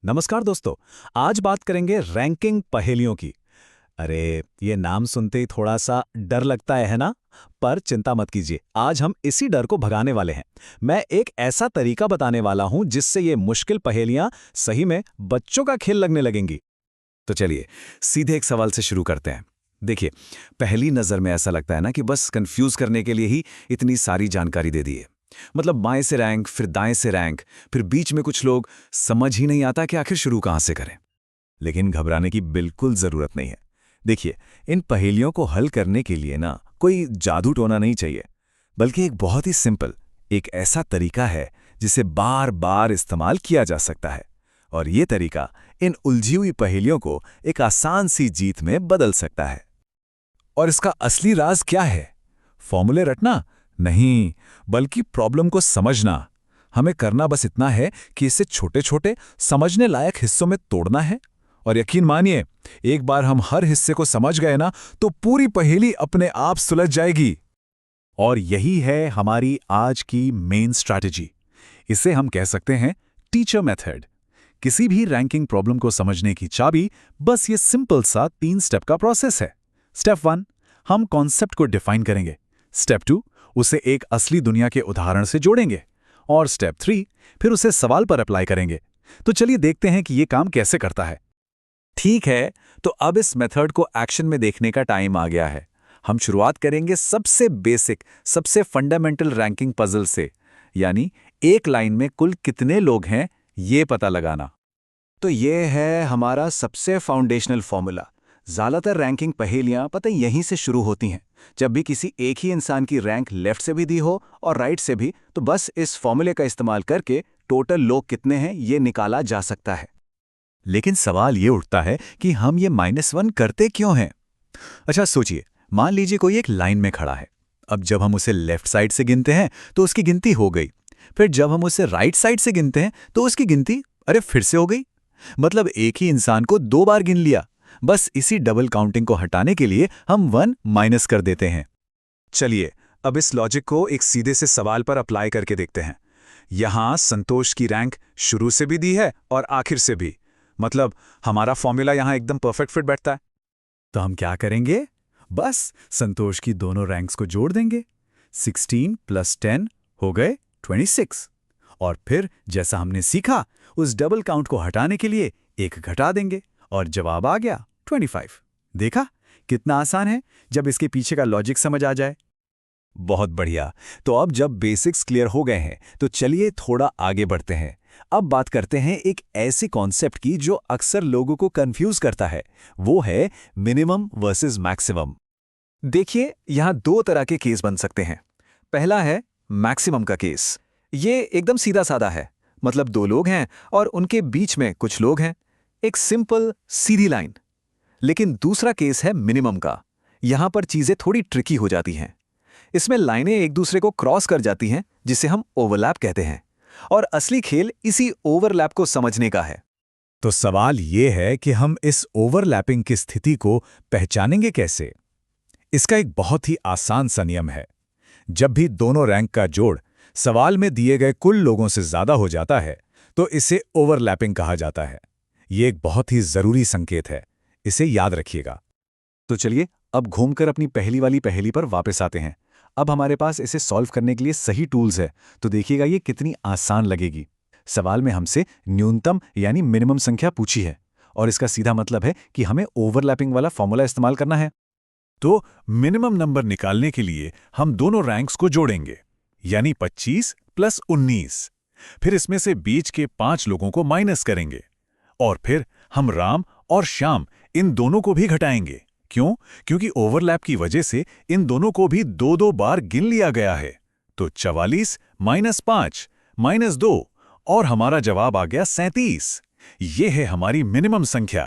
नमस्कार दोस्तों। आज बात करेंगे रैंकिंग पहेलियों की। अरे, ये नाम सुनते ही थोड़ा सा डर लगता है ना? पर चिंता मत कीजिए, आज हम इसी डर को भगाने वाले हैं। मैं एक ऐसा तरीका बताने वाला हूं जिससे ये मुश्किल पहेलियां सही में बच्चों का खेल लगने लगेंगी। तो चलिए, सीधे एक सवाल से शुरू करते हैं। देखिए, पहली नज़र में ऐसा लगता है ना कि बस कंफ्यूज करने के लिए ही इतनी सारी जानकारी दे दी है। मतलब बाएं से रैंक, फिर दाएं से रैंक, फिर बीच में कुछ लोग, समझ ही नहीं आता कि आखिर शुरू कहां से करें। लेकिन घबराने की बिल्कुल जरूरत नहीं है। देखिए, इन पहेलियों को हल करने के लिए ना कोई जादू टोना नहीं चाहिए, बल्कि एक बहुत ही सिंपल, एक ऐसा तरीका है जिसे बार बार इस्तेमाल किया जा सकता है। और ये तरीका इन उलझी हुई पहेलियों को एक आसान सी जीत में बदल सकता है। और इसका असली राज क्या है? फॉर्मूले रटना नहीं, बल्कि प्रॉब्लम को समझना। हमें करना बस इतना है कि इसे छोटे छोटे समझने लायक हिस्सों में तोड़ना है। और यकीन मानिए, एक बार हम हर हिस्से को समझ गए ना, तो पूरी पहेली अपने आप सुलझ जाएगी। और यही है हमारी आज की मेन स्ट्रैटेजी। इसे हम कह सकते हैं टीचर मेथड। किसी भी रैंकिंग प्रॉब्लम को समझने की चाबी बस ये सिंपल सा 3 स्टेप का प्रोसेस है। स्टेप 1, हम कॉन्सेप्ट को डिफाइन करेंगे। स्टेप 2, उसे एक असली दुनिया के उदाहरण से जोड़ेंगे। और स्टेप 3, फिर उसे सवाल पर अप्लाई करेंगे। तो चलिए देखते हैं कि ये काम कैसे करता है। ठीक है, तो अब इस मेथड को एक्शन में देखने का टाइम आ गया है। हम शुरुआत करेंगे सबसे बेसिक, सबसे फंडामेंटल रैंकिंग पजल से, यानी एक लाइन में कुल कितने लोग हैं ये पता लगाना। तो ये है हमारा सबसे फाउंडेशनल फॉर्मूला। ज़्यादातर रैंकिंग पहेलियां पता है यहीं से शुरू होती हैं। जब भी किसी एक ही इंसान की रैंक लेफ्ट से भी दी हो और राइट से भी, तो बस इस फॉर्मूले का इस्तेमाल करके टोटल लोग कितने हैं ये निकाला जा सकता है। लेकिन सवाल ये उठता है कि हम ये -1 करते क्यों हैं? अच्छा सोचिए, मान लीजिए कोई एक लाइन में खड़ा है। अब जब हम उसे लेफ्ट साइड से गिनते हैं तो उसकी गिनती हो गई। फिर जब हम उसे राइट साइड से गिनते हैं तो उसकी गिनती फिर से हो गई। मतलब एक ही इंसान को 2 बार गिन लिया। बस इसी डबल काउंटिंग को हटाने के लिए हम 1 माइनस कर देते हैं। चलिए, अब इस लॉजिक को एक सीधे से सवाल पर अप्लाई करके देखते हैं। यहां संतोष की रैंक शुरू से भी दी है और आखिर से भी। मतलब हमारा फॉर्मूला यहां एकदम परफेक्ट फिट बैठता है। तो हम क्या करेंगे? बस संतोष की दोनों रैंक्स को जोड़ देंगे। 16 + 10 हो गए 26। और फिर जैसा हमने सीखा, उस डबल काउंट को हटाने के लिए 1 घटा देंगे और जवाब आ गया 25। देखा कितना आसान है जब इसके पीछे का लॉजिक समझ आ जाए। बहुत बढ़िया। तो अब जब बेसिक्स क्लियर हो गए हैं तो चलिए थोड़ा आगे बढ़ते हैं। अब बात करते हैं एक ऐसे कॉन्सेप्ट की जो अक्सर लोगों को कंफ्यूज करता है। वो है मिनिमम वर्सेस मैक्सिमम। देखिए, यहां 2 तरह के केस बन सकते हैं। पहला है मैक्सिमम का केस। ये एकदम सीधा साधा है। मतलब 2 लोग हैं और उनके बीच में कुछ लोग हैं। एक सिंपल सीधी लाइन। लेकिन दूसरा केस है मिनिमम का। यहां पर चीजें थोड़ी ट्रिकी हो जाती हैं। इसमें लाइनें एक दूसरे को क्रॉस कर जाती हैं, जिसे हम ओवरलैप कहते हैं। और असली खेल इसी ओवरलैप को समझने का है। तो सवाल ये है कि हम इस ओवरलैपिंग की स्थिति को पहचानेंगे कैसे? इसका एक बहुत ही आसान सा नियम है। जब भी दोनों रैंक का जोड़ सवाल में दिए गए कुल लोगों से ज्यादा हो जाता है, तो इसे ओवरलैपिंग कहा जाता है। ये एक बहुत ही जरूरी संकेत है, इसे याद रखिएगा। तो चलिए अब घूमकर अपनी पहली वाली पहेली पर वापस आते हैं। अब हमारे पास इसे सॉल्व करने के लिए सही टूल्स है, तो देखिएगा ये कितनी आसान लगेगी। सवाल में हमसे न्यूनतम यानी मिनिमम संख्या पूछी है, और इसका सीधा मतलब है कि हमें ओवरलैपिंग वाला फॉर्मूला इस्तेमाल करना है। तो मिनिमम नंबर निकालने के लिए हम दोनों रैंक्स को जोड़ेंगे, यानी 25 + 19। फिर इसमें से बीच के 5 लोगों को माइनस करेंगे। और फिर हम राम और श्याम इन दोनों को भी घटाएंगे। क्यों? क्योंकि ओवरलैप की वजह से इन दोनों को भी 2-2 बार गिन लिया गया है। तो 44 - 5 - 2 और हमारा जवाब आ गया 37। ये है हमारी मिनिमम संख्या।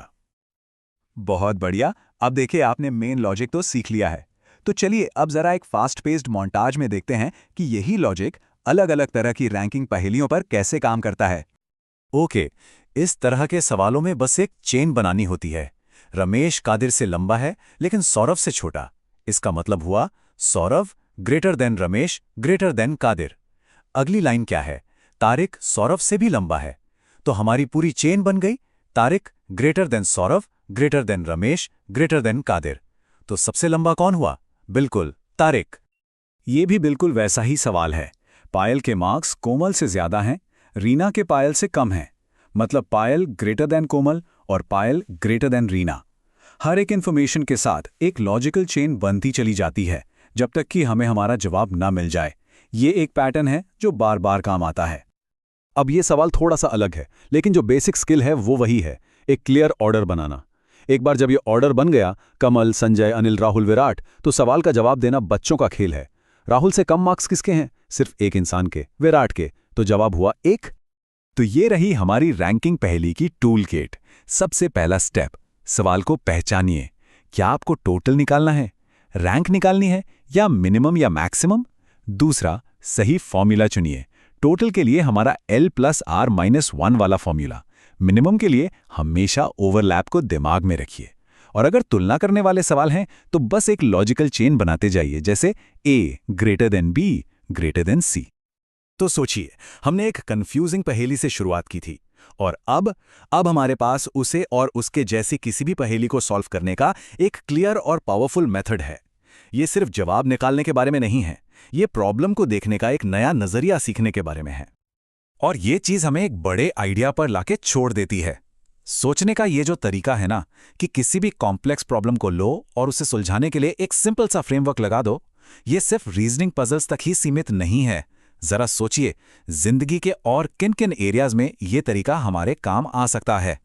बहुत बढ़िया। अब देखिए, आपने मेन लॉजिक तो सीख लिया है। तो चलिए अब जरा एक फास्ट पेस्ड मोन्टाज में देखते हैं कि यही लॉजिक अलग अलग तरह की रैंकिंग पहेलियों पर कैसे काम करता है। ओके, इस तरह के सवालों में बस एक चेन बनानी होती है। रमेश कादिर से लंबा है लेकिन सौरभ से छोटा। इसका मतलब हुआ Saurabh greater than Ramesh greater than Kadir. अगली लाइन क्या है? तारिक सौरभ से भी लंबा है। तो हमारी पूरी चेन बन गई। Tariq greater than Saurabh, greater than Ramesh, greater than Kadir. तो सबसे लंबा कौन हुआ? बिल्कुल तारिक। ये भी बिल्कुल वैसा ही सवाल है। पायल के मार्क्स कोमल से ज्यादा हैं, रीना के पायल से कम हैं। मतलब पायल ग्रेटर देन कोमल और पायल ग्रेटर देन रीना। हर एक इन्फॉर्मेशन के साथ एक लॉजिकल चेन बनती चली जाती है जब तक कि हमें हमारा जवाब ना मिल जाए। ये एक पैटर्न है जो बार बार काम आता है। अब ये सवाल थोड़ा सा अलग है, लेकिन जो बेसिक स्किल है वो वही है, एक क्लियर ऑर्डर बनाना। एक बार जब ये ऑर्डर बन गया, कमल, संजय, अनिल, राहुल, विराट, तो सवाल का जवाब देना बच्चों का खेल है। राहुल से कम मार्क्स किसके हैं? सिर्फ एक इंसान के, विराट के। तो जवाब हुआ 1। तो ये रही हमारी रैंकिंग पहेली की टूल किट। सबसे पहला स्टेप, सवाल को पहचानिए। क्या आपको टोटल निकालना है, रैंक निकालनी है, या मिनिमम या मैक्सिमम? दूसरा, सही फॉर्मूला चुनिए। टोटल के लिए हमारा L+R-1 वाला फॉर्मूला। मिनिमम के लिए हमेशा ओवरलैप को दिमाग में रखिए। और अगर तुलना करने वाले सवाल हैं तो बस एक लॉजिकल चेन बनाते जाइए, जैसे A greater than B greater than C। तो सोचिए, हमने एक कंफ्यूजिंग पहेली से शुरुआत की थी, और अब हमारे पास उसे और उसके जैसी किसी भी पहेली को सॉल्व करने का एक क्लियर और पावरफुल मेथड है। ये सिर्फ जवाब निकालने के बारे में नहीं है, ये प्रॉब्लम को देखने का एक नया नजरिया सीखने के बारे में है। और ये चीज हमें एक बड़े आइडिया पर लाके छोड़ देती है। सोचने का ये जो तरीका है ना, कि किसी भी कॉम्प्लेक्स प्रॉब्लम को लो और उसे सुलझाने के लिए एक सिंपल सा फ्रेमवर्क लगा दो, ये सिर्फ रीजनिंग पजल्स तक ही सीमित नहीं है। जरा सोचिए, जिंदगी के और किन किन एरियाज में ये तरीका हमारे काम आ सकता है।